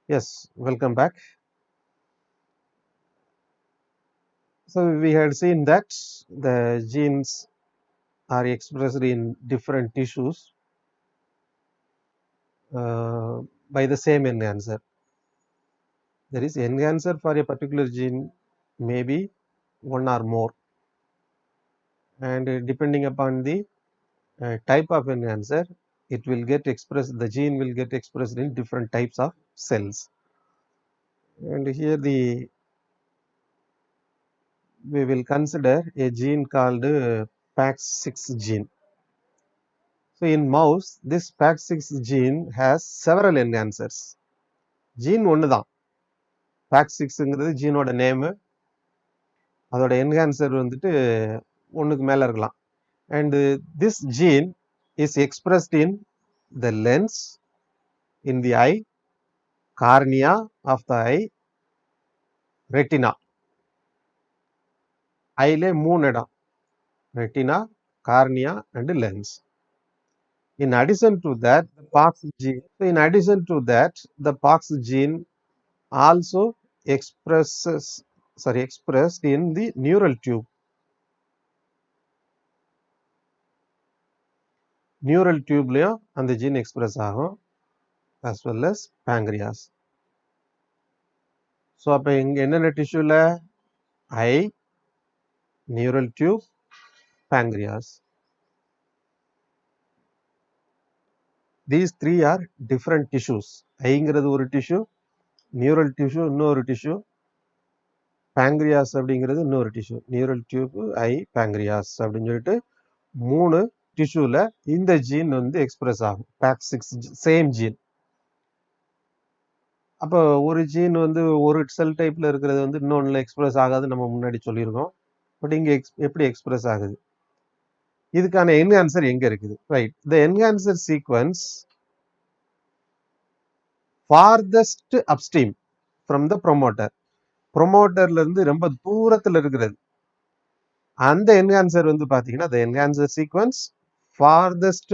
Yes, welcome back. So we had seen that the genes are expressed in different tissues uh, by the same enhancer. There is enhancer for a particular gene, maybe one or more, and depending upon the type of enhancer, it will get expressed. The gene will get expressed in different types of cells. And here we will consider a gene called PAX6 gene. So in mouse, this PAX6 gene has several enhancers. Gene ஒன்று தான் PAX6ங்கிறது ஜீனோட name, அதோட enhancer வந்துட்டு ஒன்றுக்கு மேலே இருக்கலாம். And this gene is expressed in the lens, in the eye, cornea of the eye, retina. ஐலே 3 இடம், retina, cornea and lens. In addition to that, the POX gene also expressed in the neural tube. Neural tubeலயும் அந்த gene express ஆகும், as well as pancreas. So அப்ப இங்க என்னென்ன டிஷ்யூல ஐ, neural tube, pancreas. These three are different tissues. ஐங்கிறது ஒரு tissue, neural tissue இன்னொரு tissue, pancreas அப்படிங்கிறது இன்னொரு tissue. Neural tube, ஐ, pancreas அப்படின்னு சொல்லிட்டு 3 டிஷ்யூல இந்த ஜீன் வந்து எக்ஸ்பிரஸ் ஆகும். PAX6 same gene. அப்போ ஒரு ஜீன் வந்து ஒரு செல் டைப்ல இருக்கிறது வந்து இன்னொன்னுல எக்ஸ்பிரஸ் ஆகாது, நம்ம முன்னாடி சொல்லியிருக்கோம். பட் இங்க எப்படி எக்ஸ்பிரஸ் ஆகுது? இதுக்கான என்ஹான்சர் எங்க இருக்குது? Right, the enhancer sequence farthest upstream from the promoter. ப்ரொமோட்டர்ல இருந்து ரொம்ப தூரத்துல இருக்கிறது. அந்த என்ஹான்சர் வந்து பாத்தீங்கன்னா the enhancer sequence farthest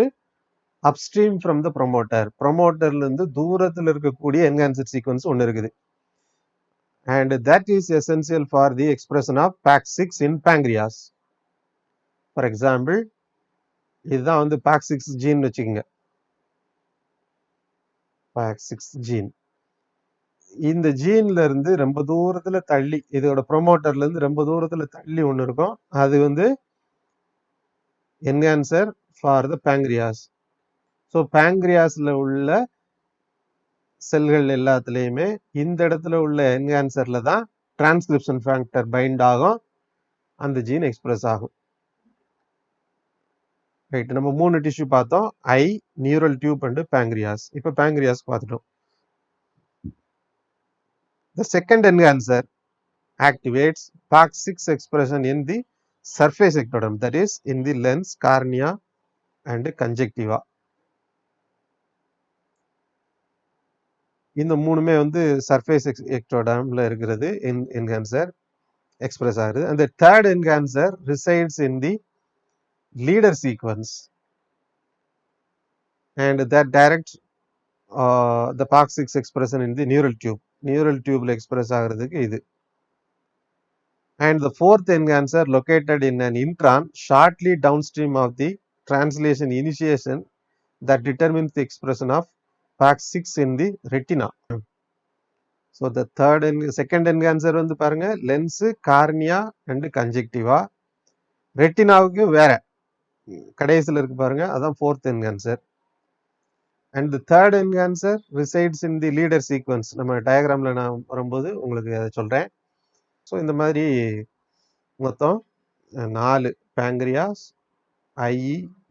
upstream from the promoter. ப்ரொமோட்டர்ல இருந்து தூரத்துல இருக்கக்கூடிய enhancer sequence ஒன்னு இருக்குது. And that is essential for the expression of PAX6 in pancreas. For example, இதுதான் வந்து PAX6 gene வச்சுக்கோங்க. PAX6 gene. இந்த ஜீன்ல இருந்து ரொம்ப தூரத்துல தள்ளி, இதோட ப்ரொமோட்டர்ல இருந்து ரொம்ப தூரத்துல தள்ளி ஒன்று இருக்கும், அது வந்து enhancer for the pancreas. So பேங்க்ரியாஸ்ல உள்ள செல்கள் எல்லாத்துலேயுமே இந்த இடத்துல உள்ள என்ஹான்சர்ல தான் டிரான்ஸ்கிரிப்ஷன் ஃபேக்டர் பைண்ட் ஆகும், அந்த ஜீன் எக்ஸ்பிரஸ் ஆகும். ரைட், நம்ம 3 டிஷ்யூ பார்த்தோம், ஐ, நியூரல் டியூப் அண்ட் பேங்க்ரியாஸ். இப்போ பேங்க்ரியாஸ் பார்த்துட்டோம். The second enhancer activates PAX6 expression in the surface ectoderm, that is in the lens, cornea and conjunctiva. இந்த மூணுமே வந்து சர்ஃபேஸ் எக்டோடர்ம்ல இருக்கிறது என்ஹான்சர் எக்ஸ்பிரஸ் ஆகுது. அந்த third enhancer resides in the leader sequence and that direct the PAX6 expression in the neural tube. Neural டியூப்ல express ஆகிறதுக்கு இது. And the fourth enhancer located in an intron shortly downstream of the translation initiation that determines the expression of PAX6 in the retina. So the second enhancer வந்து பாருங்க lens, cornea and கன்ஜெக்டிவா. ரெட்டினாவுக்கு வேற கடைசியில் இருக்கு பாருங்க, அதான் fourth enhancer. And the third enhancer resides in the leader sequence. நம்ம டயக்ராம்ல நான் வரும்போது உங்களுக்கு அதை சொல்றேன். ஸோ இந்த மாதிரி மொத்தம் 4 பேங்க்ரியாஸ், ஐ,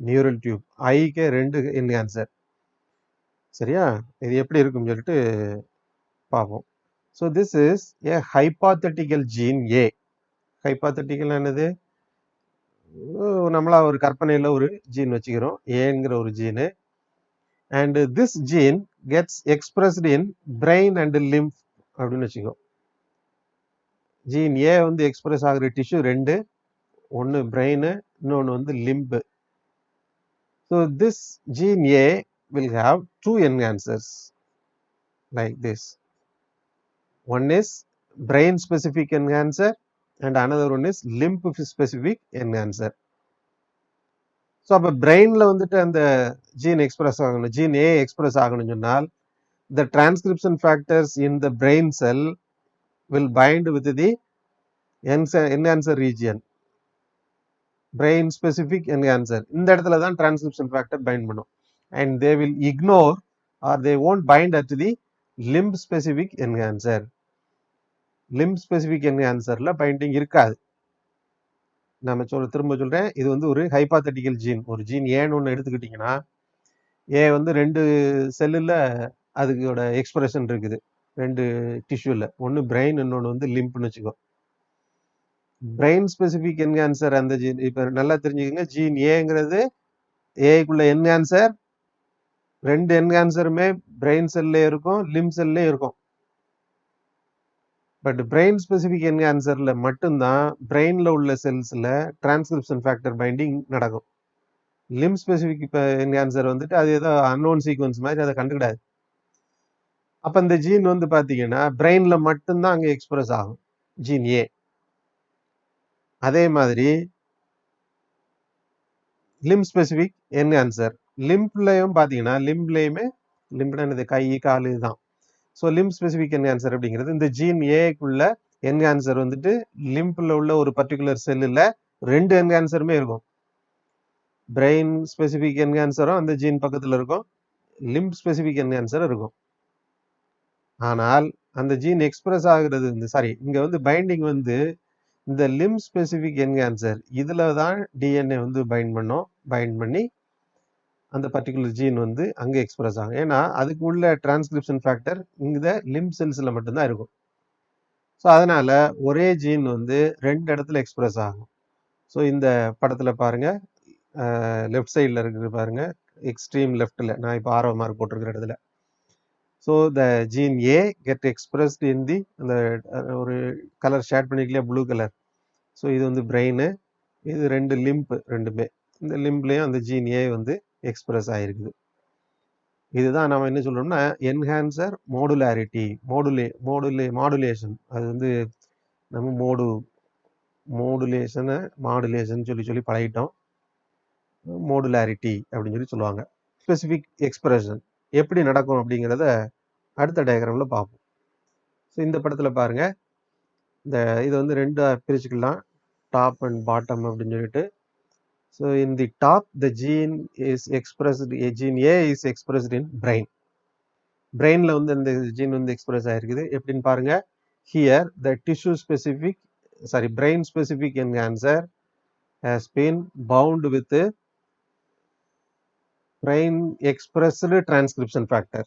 நியூரல் டியூப். ஐக்கு 2 என்ஹான்சர். சரியா? இது எப்படி இருக்குன்னு சொல்லிட்டு பார்ப்போம். So this is a hypothetical gene A. Hypothetical என்னது? நம்மளா ஒரு கற்பனையில் ஒரு ஜீன் வச்சுக்கிறோம், ஏங்கிற ஒரு gene. And this gene gets expressed in brain and limb அப்படின்னு வச்சுக்கோ. ஜீன் ஏ வந்து எக்ஸ்பிரஸ் ஆகிற டிஷ்யூ 2, ஒன்று பிரெயின், இன்னொன்று வந்து limb. So this gene A will have 2 enhancers like this. One is brain specific enhancer and another one is limb specific enhancer. So அப்போ பிரெயினில் வந்துட்டு அந்த ஜீன் எக்ஸ்பிரஸ் ஆகணும், ஜீன் ஏ எக்ஸ்பிரஸ் ஆகணும்னு சொன்னால் the transcription factors in the brain cell will bind with the enhancer region, brain specific enhancer. இந்த இடத்துல தான் transcription factor bind பண்ணும், and they will ignore or they won't bind at the limb specific enhancer. limb specific enhancerல binding இருக்காது. நம்ம திரும்ப சொல்றேன், இது வந்து ஒரு ஹைபாத்தட்டிக்கல் ஜீன். ஒரு ஜீன் ஏன்னு ஒன்று எடுத்துக்கிட்டிங்கன்னா, ஏ வந்து 2 செல்லுல அதுக்கோட எக்ஸ்பிரஷன் இருக்குது, 2 டிஷ்யூல. ஒன்று பிரெயின், இன்னொன்று வந்து லிம்ப்னு வச்சுக்கோ. பிரெயின் ஸ்பெசிபிக் என்ஹான்சர் அந்த ஜீன், இப்போ நல்லா தெரிஞ்சுக்கோங்க, ஜீன் ஏங்கிறது ஏக்குள்ள என்ஹான்சர், 2 என்ஹான்சருமே பிரெயின் செல்லே இருக்கும், லிம் செல்லே இருக்கும். பட் பிரெயின் ஸ்பெசிபிக் என்ஹான்சர்ல மட்டும்தான் பிரெயின்ல உள்ள செல்ஸ்ல டிரான்ஸ்கிரிப்ஷன் ஃபேக்டர் பைண்டிங் நடக்கும். லிம் ஸ்பெசிபிக் என்ஹான்சர் வந்துட்டு அது ஏதோ அன்னோன் சீக்வன்ஸ் மாதிரி அதை கண்டுக்கிடாது. அப்ப இந்த ஜீன் வந்து பாத்தீங்கன்னா பிரெயின்ல மட்டும்தான் அங்க எக்ஸ்பிரஸ் ஆகும், ஜீன் ஏ. அதே மாதிரி லிம் ஸ்பெசிபிக் என்ஹான்சர் லிம்ப்லயும் பாத்தீங்கன்னா, லிம்ப்னா என்னது, கை கால் இதுதான். ஸோ லிம் ஸ்பெசிபிக் என்ஹான்சர் அப்படிங்கிறது இந்த ஜீன் ஏக்குள்ள என்ஹான்சர் வந்துட்டு லிம்ப்ல உள்ள ஒரு பர்டிகுலர் செல்லுல 2 என்ஹான்சருமே இருக்கும். பிரெயின் ஸ்பெசிபிக் என்ஹான்சரும் அந்த ஜீன் பக்கத்துல இருக்கும், லிம்ப் ஸ்பெசிபிக் என்ஹான்சர் இருக்கும். ஆனால் அந்த ஜீன் எக்ஸ்பிரஸ் ஆகுறது இங்க வந்து பைண்டிங் வந்து இந்த லிம் ஸ்பெசிபிக் என்ஹான்சர் இதுல தான் டிஎன்ஏ வந்து பைண்ட் பண்ணி அந்த பர்டிகுலர் ஜீன் வந்து அங்க எக்ஸ்பிரஸ் ஆகும். ஏன்னா அதுக்கு உள்ள டிரான்ஸ்கிரிப்ஷன் ஃபேக்டர் இந்த லிம் செல்ஸ்ல மட்டும்தான் இருக்கும். ஸோ அதனால ஒரே ஜீன் வந்து 2 இடத்துல எக்ஸ்பிரஸ் ஆகும். ஸோ இந்த படத்துல பாருங்க, லெஃப்ட் சைடில் இருக்குது பாருங்க, எக்ஸ்ட்ரீம் லெஃப்ட்ல நான் இப்போ ஆரோ மார்க் போட்டிருக்கிற இடத்துல. So the gene A get expressed in the அந்த ஒரு கலர் ஷேட் பண்ணிக்கலையா, ப்ளூ கலர். ஸோ இது வந்து பிரெயின், இது 2 லிம்ப், ரெண்டுமே இந்த லிம்ப்லேயும் அந்த ஜீன் ஏ வந்து எக்ஸ்பிரஸ் ஆகிருக்குது. இதுதான் நம்ம என்ன சொல்றோம்னா என்ஹான்சர் மோடுலாரிட்டி, மாடுலேஷன். அது வந்து நம்ம மாடுலேஷன் சொல்லி பழகிட்டோம். மோடுலாரிட்டி அப்படின்னு சொல்லுவாங்க. ஸ்பெசிபிக் எக்ஸ்பிரஷன் எப்படி நடக்கும் அப்படிங்கிறத அடுத்த டயக்ராம்ல பார்ப்போம். ஸோ இந்த படத்துல பாருங்க, இது வந்து 2 பிரிச்சுக்கலாம், டாப் அண்ட் பாட்டம் அப்படின்னு சொல்லிட்டு. So in the top the gene is expressed, gene A is expressed in brain. பிரெயின்ல வந்து இந்த ஜீன் வந்து எக்ஸ்பிரஸ் ஆயிருக்குது. எப்படின்னு பாருங்க, here the brain specific enhancer has been bound with brain expressed transcription factor.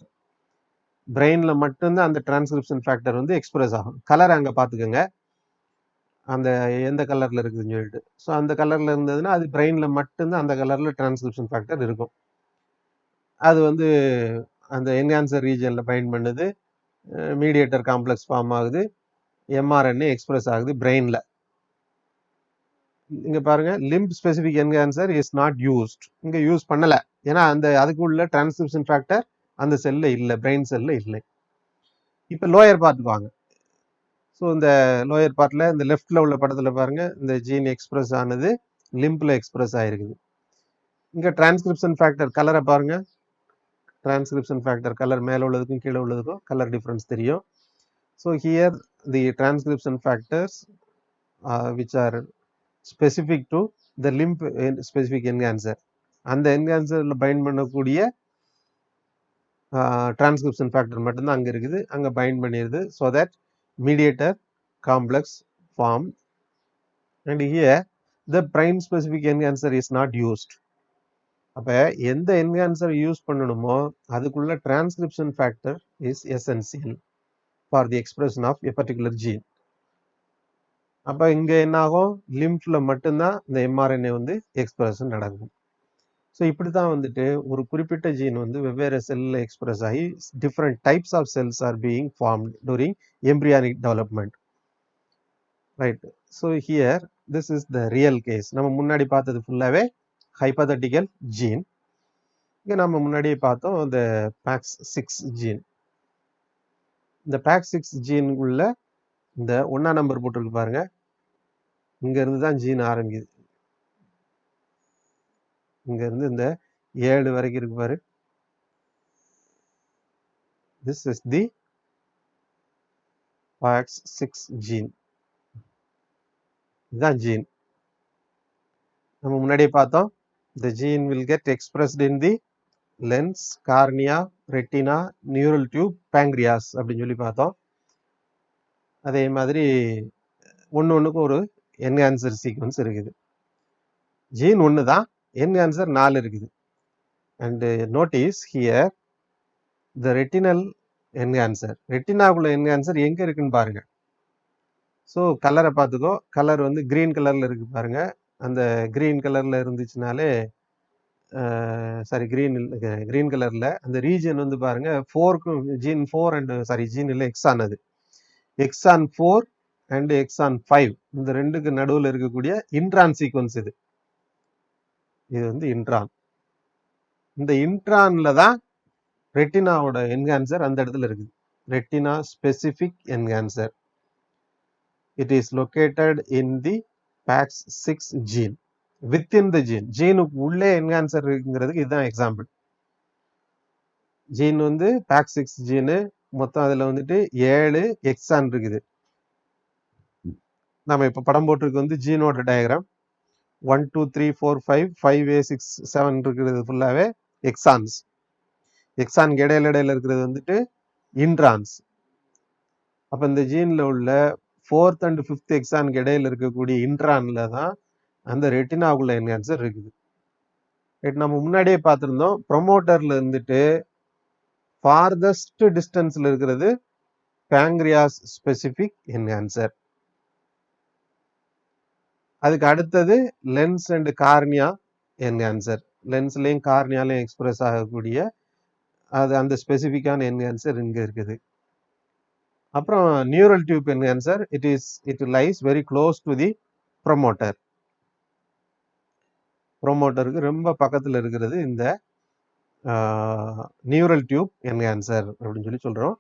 பிரெயின்ல மட்டும்தான் அந்த டிரான்ஸ்கிரிப்ஷன் ஃபேக்டர் வந்து எக்ஸ்பிரஸ் ஆகும். கலர் அங்க பாத்துக்கோங்க, அந்த எந்த கலர்ல இருக்குதுன்னு சொல்லிட்டு. ஸோ அந்த கலர்ல இருந்ததுன்னா அது பிரெயின்ல மட்டும்தான் அந்த கலர்ல டிரான்ஸ்கிரிப்ஷன் ஃபேக்டர் இருக்கும். அது வந்து அந்த என்ஹான்சர் ரீஜன்ல பைண்ட் பண்ணுது, மீடியேட்டர் காம்ப்ளெக்ஸ் ஃபார்ம் ஆகுது, எம்ஆர்என்ஏ எக்ஸ்பிரஸ் ஆகுது பிரெயின்ல. இங்க பாருங்க, limb specific enhancer is not used, இங்க யூஸ் பண்ணல. ஏன்னா அதுக்கு உள்ள டிரான்ஸ்கிரிப்ஷன் ஃபேக்டர் அந்த செல்ல இல்லை, பிரெயின் செல்ல இல்லை. இப்ப லோயர் பார்ட்டுக்கு வாங்க. ஸோ இந்த லோயர் பார்ட்ல இந்த லெஃப்ட்ல உள்ள படத்துல பாருங்க, இந்த ஜீன் எக்ஸ்பிரஸ் ஆனது லிம்ப்ல எக்ஸ்பிரஸ் ஆயிருக்குது. இங்க டிரான்ஸ்கிரிப்ஷன் ஃபேக்டர் கலரை பாருங்க, டிரான்ஸ்கிரிப்ஷன் ஃபேக்டர் கலர் மேல உள்ளதுக்கும் கீழே உள்ளதுக்கும் கலர் டிஃபரன்ஸ் தெரியும். So here the transcription factors which are specific to the limb specific enhancer, அந்த என்ஹான்சர்ல பைண்ட் பண்ணக்கூடிய டிரான்ஸ்கிரிப்ஷன் ஃபேக்டர் மட்டும்தான் அங்க இருக்குது, அங்க பைண்ட் பண்ணிடுது. So that mediator complex form, and here the brain specific enhancer is not used. அப்ப எந்த என்ஹான்சர் யூஸ் பண்ணணுமோ அதுக்குள்ள transcription factor is essential for the expression of a particular gene. அப்ப இங்க என்ன ஆகும், லிம்ப்ல மட்டும்தான் இந்த எம்ஆர்என்ஏ வந்து எக்ஸ்பிரஷன் நடக்கும். ஸோ இப்படிதான் வந்துட்டு ஒரு குறிப்பிட்ட ஜீன் வந்து வெவ்வேறு செல்ல எக்ஸ்பிரஸ் ஆகி different types of cells are being formed during embryonic development, right? So here this is the real case. நம்ம முன்னாடி பார்த்தது ஃபுல்லாவே ஹைபோதட்டிக்கல் ஜீன். இங்க நம்ம முன்னாடியே பார்த்தோம் இந்த PAX6 ஜீன். இந்த PAX6 ஜீன் உள்ள இந்த 1ஆம் நம்பர் போட்டிருக்கு பாருங்க, இங்க இருந்து தான் ஜீன் ஆரம்பிக்குது. இங்க இருந்து இந்த 7 வரைக்கும் இருக்கு பாரு. This is the PAX6 gene. இதுதான் ஜீன். நம்ம முன்னாடியே பார்த்தோம். The gene will get expressed in the lens, cornea, retina, neural tube, pancreas அப்படின்னு சொல்லி பார்த்தோம். அதே மாதிரி ஒண்ணுக்கு ஒரு என்ஹான்சர் சீக்வன்ஸ் இருக்குது. ஜீன் ஒன்று தான், என்ஹான்சர் 4 இருக்குது. And notice here the retinal enhancer. ரெட்டினாக்குள்ள என்ஹான்சர் எங்க இருக்குன்னு பாருங்க. ஸோ கலரை பார்த்துக்கோ. கலர் வந்து கிரீன் கலர்ல இருக்கு பாருங்க. அந்த கிரீன் கலர்ல இருந்துச்சுனாலே சாரி கிரீன் கலர்ல அந்த ரீஜன் வந்து பாருங்க 4க்கும் ஜீன் 4 அண்ட் சாரி ஜீன் இல்லை எக்ஸான், அது எக்ஸான் 4 அண்ட் எக்ஸான் 5 இந்த ரெண்டுக்கு நடுவில் இருக்கக்கூடிய இன்ட்ரான் சீக்வன்ஸ் இது. இது வந்து இன்ட்ரான். இந்த இன்ட்ரான்ல தான் ரெட்டினாவோட என்ஹான்சர் அந்த இடத்துல இருக்குது. Retina specific enhancer. It is located in the PAX6 gene. Within the gene, ஜீனுக்கு உள்ளே என்ஹான்சர் இருக்குங்கிறதுக்கு இதுதான் எக்ஸாம்பிள். ஜீன் வந்து PAX6 ஜீனு, மொத்தம் அதில் வந்துட்டு 7 எக்ஸான் இருக்குது. நம்ம இப்போ படம் போட்டிருக்கு வந்து ஜீனோட டயக்ராம். 1 2 3 4 5 5A 6 7 இருக்கிறது ஃபுல்லாகவே எக்ஸான்ஸ். எக்ஸானுக்கு இடையில இருக்கிறது வந்துட்டு இன்ட்ரான்ஸ். அப்போ இந்த ஜீனில் உள்ள 4th and 5th எக்ஸானுக்கு இடையில இருக்கக்கூடிய இன்ட்ரான்ல தான் அந்த ரெட்டினாவுக்குள்ள என்ஹான்சர் இருக்குது. நம்ம முன்னாடியே பார்த்துருந்தோம், ப்ரொமோட்டர்ல இருந்துட்டு ஃபார்தஸ்ட் டிஸ்டன்ஸ்ல இருக்கிறது பேங்க்ரியாஸ் ஸ்பெசிபிக் என்ஹான்சர். அதுக்கு அடுத்தது லென்ஸ் அண்ட் கார்னியா என்ஹான்சர். லென்ஸ்லையும் கார்னியாலையும் எக்ஸ்பிரஸ் ஆகக்கூடிய அது அந்த ஸ்பெசிஃபிக்கான என்ஹான்சர் இங்க இருக்குது. அப்புறம் neural tube enhancer, it lies very close to the promoter. ப்ரொமோட்டருக்கு ரொம்ப பக்கத்தில் இருக்கிறது இந்த நியூரல் டியூப் என்ஹான்சர் அப்படின்னு சொல்லி சொல்கிறோம்.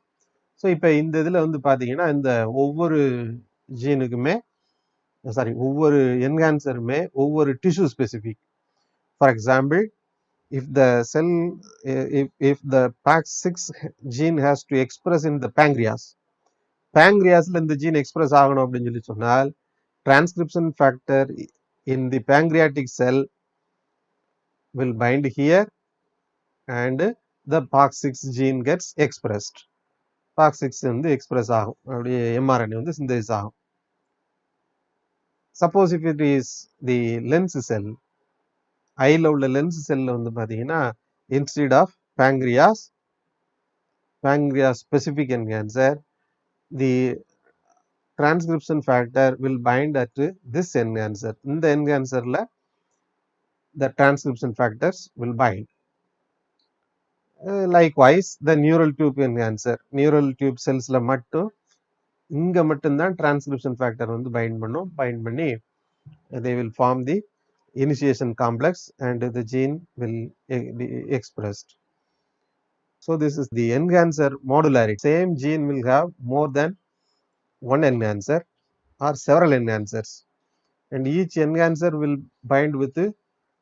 ஸோ இப்போ இந்த இதில் வந்து பார்த்தீங்கன்னா இந்த ஒவ்வொரு ஜீனுக்குமே ஒவ்வொரு என்ஹான்சருமே ஒவ்வொரு tissue specific. For example, if the cell if the PAX6 gene has to express in the pancreasல இந்த ஜீன் எக்ஸ்பிரஸ் ஆகணும் அப்படின்னு சொல்லி சொன்னால் transcription factor in the pancreatic cell will bind here and the PAX6 gene gets expressed. PAX6 வந்து express ஆகும், அப்படியே mRNA வந்து synthesis ஆகும். Suppose if it is the lens cell, ஐல உள்ள லென்ஸ் செல்ல வந்து பார்த்தீங்கன்னா instead of pancreas specific enhancer, the transcription factor will bind at this enhancer. இந்த enhancerல the transcription factors will bind. Likewise, the neural tube enhancer, neural tube cellsல மட்டும் இங்க மட்டும்தான் transcription factor வந்து bind பண்ணும். bind பண்ணி they will form the initiation complex and the gene will be expressed. So this is the enhancer modularity. Same gene will have more than one enhancer or several enhancers, and each enhancer will bind with a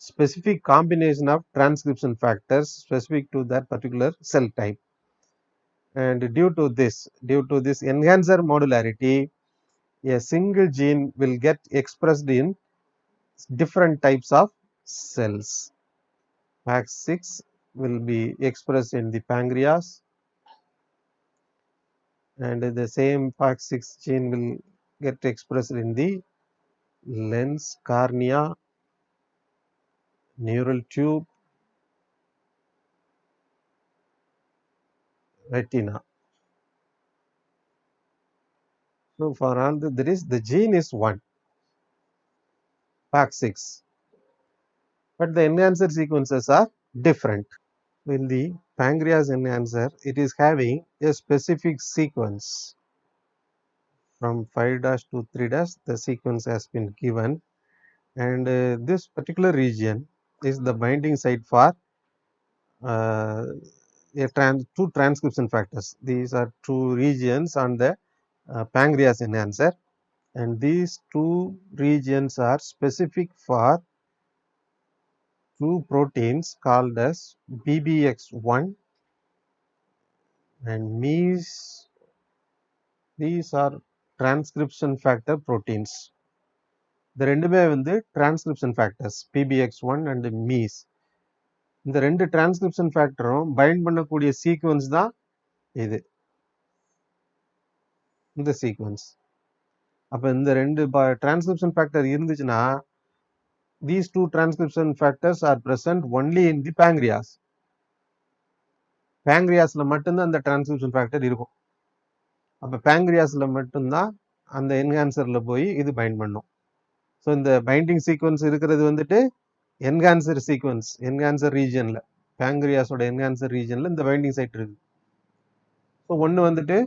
specific combination of transcription factors specific to that particular cell type. And due to this enhancer modularity, a single gene will get expressed in different types of cells. PAX6 will be expressed in the pancreas, and the same PAX6 gene will get expressed in the lens, cornea, neural tube, retina. So for all the gene is one, PAX6, but the enhancer sequences are different. In the pancreas enhancer, it is having a specific sequence. From 5' to 3', the sequence has been given, and this particular region is the binding site for two transcription factors. These are two regions on the pancreas enhancer, and these two regions are specific for two proteins called as BBX1 and MEIS. These are transcription factor proteins. இந்த ரெண்டுமே வந்து transcription factors PBX1 and maize. இந்த ரெண்டு transcription ஃபேக்டரும் find பண்ணக்கூடிய sequence தான் இது, இந்த sequence. அப்போ இந்த ரெண்டு டிரான்ஸ்கிரிப்ஷன் ஃபேக்டர் இருந்துச்சுன்னா these two transcription factors are present only in the pancreas. pancreasல மட்டும்தான் அந்த டிரான்ஸ்கிரிப்ஷன் ஃபேக்டர் இருக்கும். அப்போ pancreasல மட்டும்தான் அந்த என்ஹான்சர்ல போய் இது பைண்ட் பண்ணும். ஸோ இந்த பைண்டிங் சீக்வன்ஸ் இருக்கிறது வந்துட்டு என்ஹான்சர் சீக்வன்ஸ், என்ஹான்சர் ரீஜன்ல, pancreasோட என்ஹான்சர் ரீஜன்ல இந்த பைண்டிங் சைட் இருக்கு. ஸோ ஒன்று வந்துட்டு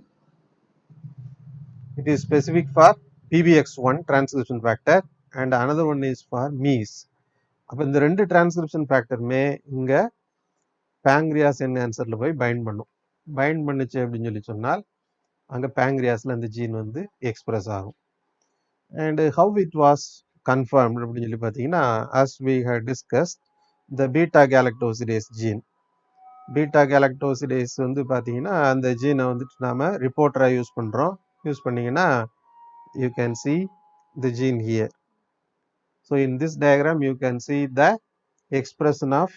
it is specific for PBX1 transcription factor and another one is for MEIS. அப்போ இந்த ரெண்டு டிரான்ஸ்கிரிப்ஷன் ஃபேக்டருமே இங்கே pancreas enhancerல போய் பைண்ட் பண்ணும். பைண்ட் பண்ணுச்சு அப்படின்னு சொல்லி சொன்னால் அங்கே pancreasல அந்த ஜீன் வந்து எக்ஸ்பிரஸ் ஆகும். And how it was confirmed அப்படின்னு சொல்லி பார்த்தீங்கன்னா, as we had discussed the beta galactosidase gene. Beta galactosidase வந்து பார்த்தீங்கன்னா அந்த ஜீனை வந்துட்டு நாம ரிப்போர்ட்டராக யூஸ் பண்ணுறோம். யூஸ் பண்ணிங்கன்னா you can see the gene here. So in this diagram you can see the expression of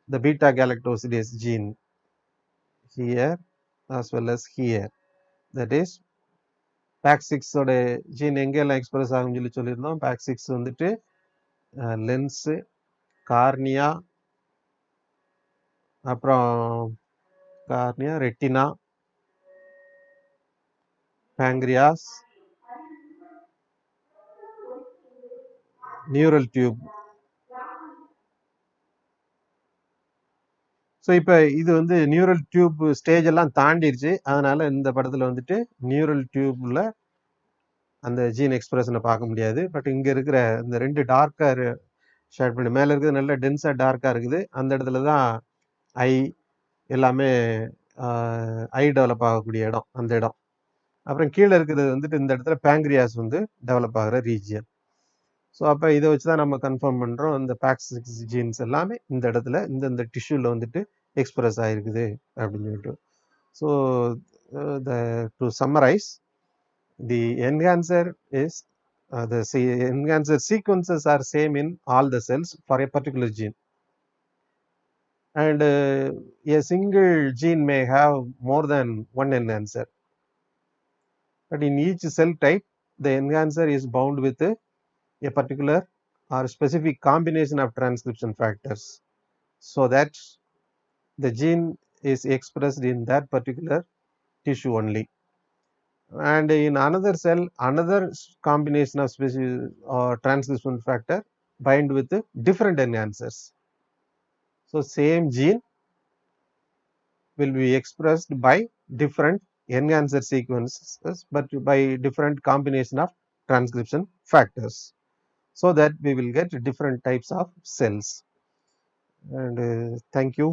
the beta galactosidase gene here as well as here. That is PAX6 ஓட gene எங்கெல்லாம் express ஆகும்னு சொல்லி சொல்லியிருந்தோம். PAX6 வந்துட்டு lens, cornea, அப்புறம் cornea, retina, pancreas, neural tube. So இப்போ இது வந்து நியூரல் டியூப் ஸ்டேஜ் எல்லாம் தாண்டிடுச்சு. அதனால இந்த படத்தில் வந்துட்டு நியூரல் டியூப்ல அந்த ஜீன் எக்ஸ்பிரஷனை பார்க்க முடியாது. பட் இங்கே இருக்கிற இந்த ரெண்டு டார்க்காக ஷேட் பண்ணி மேலே இருக்கிறது நல்ல டென்ஸாக டார்க்காக இருக்குது. அந்த இடத்துல தான் ஐ எல்லாமே ஐ டெவலப் ஆகக்கூடிய இடம், அந்த இடம். அப்புறம் கீழே இருக்கிறது வந்துட்டு இந்த இடத்துல pancreas வந்து டெவலப் ஆகிற ரீஜியன். ஸோ அப்போ இதை வச்சு தான் நம்ம கன்ஃபார்ம் பண்ணுறோம் இந்த PAX6 ஜீன்ஸ் எல்லாமே இந்த இடத்துல இந்த டிஷ்யூவில் வந்துட்டு எக்ஸ்பிரஸ் ஆகிருக்குது அப்படின்னு சொல்லிட்டு. So to summarise, the enhancer is the enhancer sequences are same in all the cells for a particular gene, and a single gene may have more than one enhancer, but in each cell type the enhancer is bound with a particular or specific combination of transcription factors so that the gene is expressed in that particular tissue only. And in another cell, another combination of transcription factor bind with different enhancers. So same gene will be expressed by different enhancer sequences, but by different combination of transcription factors, so that we will get different types of cells. And thank you.